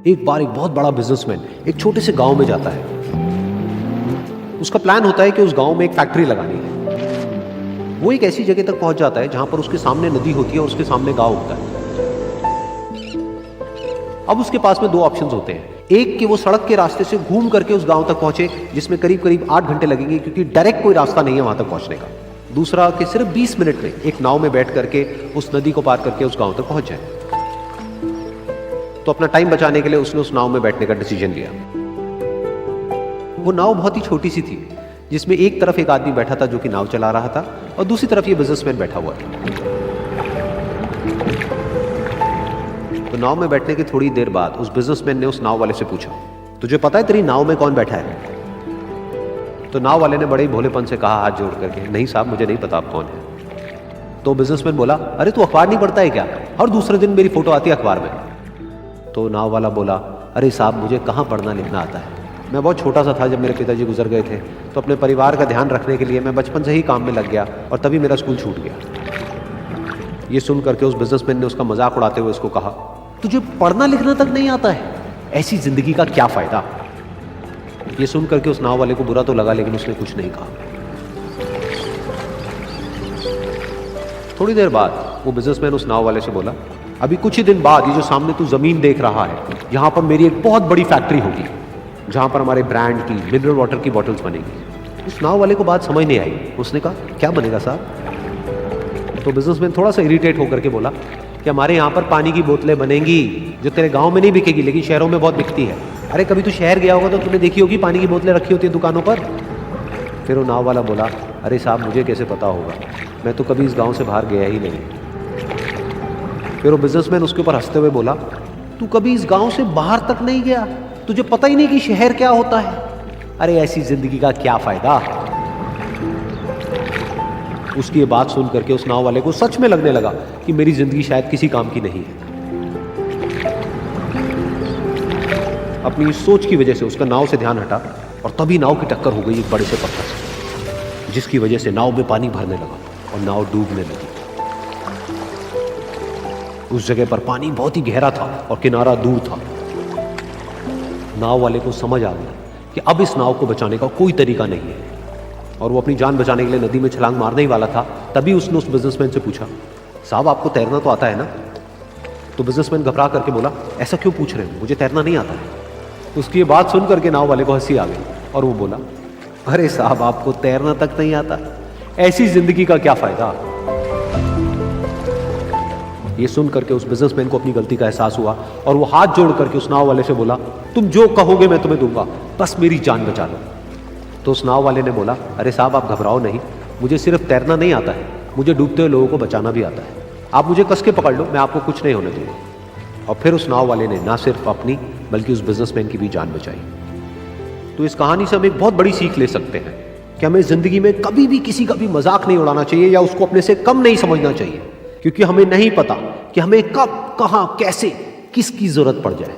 एक बार एक बहुत बड़ा बिजनेसमैन एक छोटे से गांव में जाता है। उसका प्लान होता है कि उस गांव में एक फैक्ट्री लगानी है। वो एक ऐसी जगह तक पहुंच जाता है जहां पर उसके सामने नदी होती है और उसके सामने गांव होता है। अब उसके पास में दो ऑप्शंस होते हैं, एक कि वो सड़क के रास्ते से घूम करके उस गांव तक पहुंचे जिसमें करीब करीब 8 घंटे लगेंगे क्योंकि डायरेक्ट कोई रास्ता नहीं है वहां तक पहुंचने का। दूसरा कि सिर्फ 20 मिनट में एक नाव में बैठ करके उस नदी को पार करके उस गांव तक पहुंच जाए। तो अपना टाइम बचाने के लिए उसने उस नाव में बैठने का डिसीजन लिया। वो नाव बहुत ही छोटी सी थी जिसमें एक तरफ एक आदमी बैठा था जो कि नाव चला रहा था और दूसरी तरफ ये बिजनेसमैन बैठा हुआ था। तो नाव में बैठने की थोड़ी देर बाद उस बिजनेसमैन ने उस नाव वाले से पूछा, तुझे पता है तेरी नाव में कौन बैठा है? तो नाव वाले ने बड़े ही भोलेपन से कहा हाथ जोड़ करके, नहीं साहब मुझे नहीं पता आप कौन है। तो बिजनेसमैन बोला, अरे तू अखबार नहीं पढ़ता है क्या? हर दूसरे दिन मेरी फोटो आती है अखबार में। तो नाव वाला बोला, अरे साहब मुझे कहाँ पढ़ना लिखना आता है, मैं बहुत छोटा सा था जब मेरे पिताजी गुजर गए थे, तो अपने परिवार का ध्यान रखने के लिए मैं बचपन से ही काम में लग गया और तभी मेरा स्कूल छूट गया। ये सुन करके उस बिजनेसमैन ने उसका मजाक उड़ाते हुए उसको कहा, तुझे पढ़ना लिखना तक नहीं आता है, ऐसी जिंदगी का क्या फायदा? ये सुन करके उस नाव वाले को बुरा तो लगा लेकिन उसने कुछ नहीं कहा। थोड़ी देर बाद वो बिजनेसमैन उस नाव वाले से बोला, अभी कुछ ही दिन बाद ये जो सामने तू जमीन देख रहा है, यहाँ पर मेरी एक बहुत बड़ी फैक्ट्री होगी जहाँ पर हमारे ब्रांड की मिनरल वाटर की बॉटल्स बनेगी। उस नाव वाले को बात समझ नहीं आई। उसने कहा, क्या बनेगा साहब? तो बिजनेसमैन थोड़ा सा इरिटेट होकर के बोला कि हमारे यहाँ पर पानी की बोतलें बनेंगी जो तेरे गाँव में नहीं बिकेगी लेकिन शहरों में बहुत बिकती है। अरे कभी तू शहर गया होगा तो तूने देखी होगी पानी की बोतलें रखी होती है दुकानों पर। फिर वो नाव वाला बोला, अरे साहब मुझे कैसे पता होगा, मैं तो कभी इस गाँव से बाहर गया ही नहीं। फिर वो बिजनेसमैन उसके ऊपर हंसते हुए बोला, तू कभी इस गांव से बाहर तक नहीं गया, तुझे पता ही नहीं कि शहर क्या होता है? अरे ऐसी जिंदगी का क्या फायदा? उसकी ये बात सुन करके उस नाव वाले को सच में लगने लगा कि मेरी जिंदगी शायद किसी काम की नहीं है। अपनी इस सोच की वजह से उसका नाव से ध्यान हटा और तभी नाव की टक्कर हो गई एक बड़े से पत्थर से, जिसकी वजह से नाव में पानी भरने लगा और नाव डूबने लगी। उस जगह पर पानी बहुत ही गहरा था और किनारा दूर था। नाव वाले को समझ आ गया कि अब इस नाव को बचाने का कोई तरीका नहीं है और वो अपनी जान बचाने के लिए नदी में छलांग मारने ही वाला था। तभी उसने उस बिजनेसमैन से पूछा, साहब आपको तैरना तो आता है ना? तो बिजनेसमैन घबरा करके बोला, ऐसा क्यों पूछ रहे हो, मुझे तैरना नहीं आता है। उसकी ये बात सुन करके नाव वाले को हंसी आ गई और वो बोला, अरे साहब आपको तैरना तक नहीं आता, ऐसी जिंदगी का क्या फायदा? ये सुन करके उस बिजनेसमैन को अपनी गलती का एहसास हुआ और वो हाथ जोड़ करके उस नाव वाले से बोला, तुम जो कहोगे मैं तुम्हें दूंगा, बस मेरी जान बचा लो। तो उस नाव वाले ने बोला, अरे साहब आप घबराओ नहीं, मुझे सिर्फ तैरना नहीं आता है, मुझे डूबते हुए लोगों को बचाना भी आता है। आप मुझे कस के पकड़ लो, मैं आपको कुछ नहीं होने दूंगा। और फिर उस नाव वाले ने ना सिर्फ अपनी बल्कि उस बिजनेसमैन की भी जान बचाई। तो इस कहानी से हम एक बहुत बड़ी सीख ले सकते हैं कि हमें जिंदगी में कभी भी किसी का भी मजाक नहीं उड़ाना चाहिए या उसको अपने से कम नहीं समझना चाहिए, क्योंकि हमें नहीं पता कि हमें कब, कहां, कैसे, किसकी जरूरत पड़ जाए।